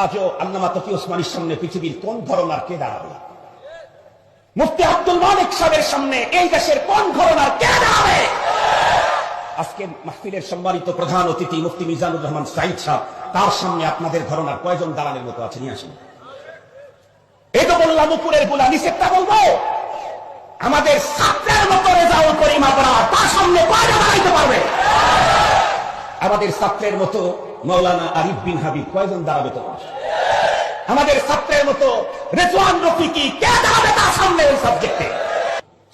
আজও আল্লামা তকি ওসমানীর সামনে পৃথিবীর কোন ঘরানার কে দাঁড়াবে? মুফতি আব্দুল মালিক সাহেবের সামনে এই দেশের কোন ঘরানার কে দাঁড়াবে? আজকে মাহফিলের সম্মানিত প্রধান অতিথি মুফতি মিজানুর রহমান সাঈদ সাহেব, তার সামনে আপনাদের ঘরানার কয়জন দাঁড়ানোর মতো আছে? নিয়ে আসেন। এই তো বললাম উপরের গুলা, নিচেরটা বলবো। আমাদের ছাত্রের মতো রেজাউল করিম আপনারা তার সামনে কয়জন দাঁড়াইতে পারবে? আমাদের ছাত্রের মতো মাওলানা আরিফ বিন হাবিব কয়জন দাঁড়াবে তোমার? আমাদের ছাত্রের মতো রেজওয়ান রফিকি কে দাঁড়াবে তার সামনে এই সাবজেক্টে?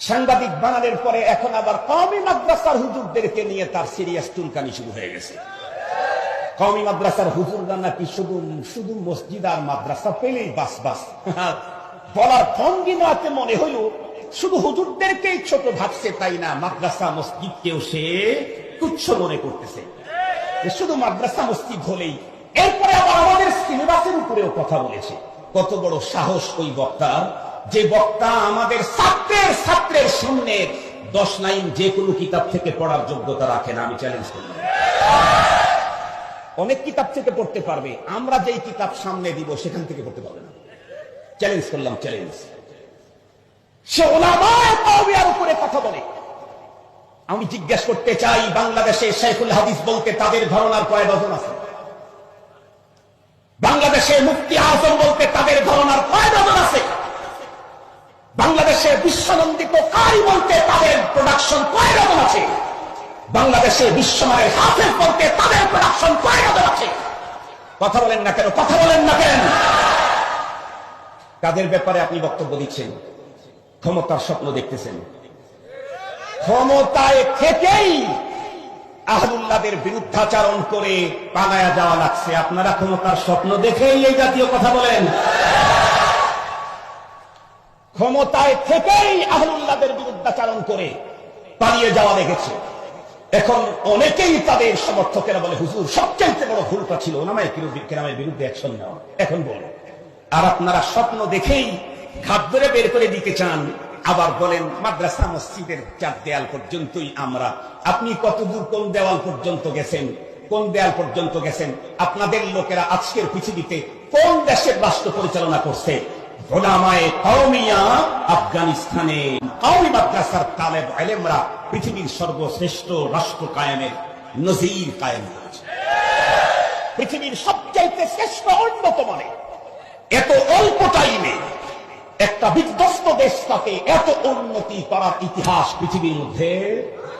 সাংবাদিক বানানোর পরে এখন আবার কওমি মাদ্রাসার হুজুরদেরকে নিয়ে তার সিরিয়াস চুলকানি শুরু হয়ে গেছে। কওমি মাদ্রাসার হুজুররা নাকি শুধু মসজিদ আর মাদ্রাসা পেলেই বাস বাস। বলার ভঙ্গিমাতে মনে হইল শুধু হুজুরদেরকেই ছোট ভাবছে, তাই না, মাদ্রাসা মসজিদকেও সে তুচ্ছ মনে করতেছে। শুধু মাদ্রাসা মসজিদ হলেই। এরপরে আবার আমাদের সিলেবাসের উপরেও কথা বলেছে। কত বড় সাহস ওই বক্তার, যে বক্তা আমাদের ছাত্রের সামনে 10 লাইন যে কোনো কিতাব থেকে পড়ার যোগ্যতা রাখে না। আমি চ্যালেঞ্জ করলাম, অনেক কিতাব থেকে পড়তে পারবে, আমরা যেই কিতাব সামনে দিব সেখান থেকে পড়তে পারবে না। চ্যালেঞ্জ করলাম, চ্যালেঞ্জ। সে উলামায়ে কওমিয়ার উপরে কথা বলে। আমি জিজ্ঞেস করতে চাই, বাংলাদেশে শাইখুল হাদিস বলতে তাদের ঘরানার কয় ডজন আছে? বাংলাদেশে মুফতি আজম বলতে তাদের ঘরানার কয় ডজন আছে? বাংলাদেশে বিশ্বনন্দিত কারি বলতে তাদের প্রোডাকশন কয় ডজন আছে? বাংলাদেশে বিশ্বমানের হাফেজ বলতে তাদের প্রোডাকশন কয় ডজন আছে? কথা বলেন না কেন? কথা বলেন না কেন? কাদের ব্যাপারে আপনি বক্তব্য দিচ্ছেন? ক্ষমতার স্বপ্ন দেখতেছেন। ক্ষমতায় থেকেই আহলুল্লাহদের বিরুদ্ধাচরণ করে পালায়া যাওয়া লাগছে। আপনারা ক্ষমতার স্বপ্ন দেখেই এই জাতীয় কথা বলেন। ক্ষমতায় থেকেই আহলুল্লাহদের বিরুদ্ধাচরণ করে পালিয়ে যাওয়া লেগেছে। এখন অনেকেই তাদের সমর্থকেরা বলে, হুজুর সবচেয়ে বড় ভুলটা ছিল ওলামায়ে কেরামের বিরুদ্ধে অ্যাকশন নেওয়া। এখন বলো, আর আপনারা স্বপ্ন দেখেই ঘাট ধরে বের করে দিতে চান, আবার বলেন মাদ্রাসা মসজিদের 4 দেয়াল পর্যন্তই আমরা। আপনি কতদূর কোন দেওয়াল পর্যন্ত গেছেন? কোন দেয়াল পর্যন্ত গেছেন? আপনাদের লোকেরা আজকের পৃথিবীতে কোন দেশের রাষ্ট্র পরিচালনা করছে? উলামায়ে কওমিয়া আফগানিস্তানে কওমি মাদ্রাসার তালেব ইলমরা পৃথিবীর সর্বশ্রেষ্ঠ রাষ্ট্র কায়েমের নজির কায়েম করেছে। পৃথিবীর সবচাইতে শ্রেষ্ঠ উন্নত মানের, এত অল্প টাইমে একটা বিধ্বস্ত দেশটাকে এত উন্নতি করার ইতিহাস পৃথিবীর মধ্যে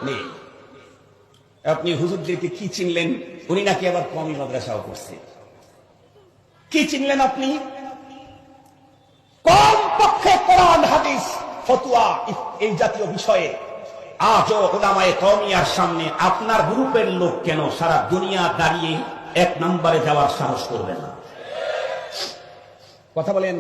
নেই। আপনি হুজুরদেরকে কি চিনলেন? উনি নাকি আবার কওমি মাদ্রাসাও করছে। কি চিনলেন আপনি? কম পক্ষে কোরআন হাদিস ফতোয়া এই জাতীয় বিষয়ে আজও উলামায়ে কওমিয়ার সামনে আপনার গ্রুপের লোক কেন সারা দুনিয়া দাঁড়িয়ে 1 নম্বরে যাওয়ার সাহস করবে না? কথা বলেন।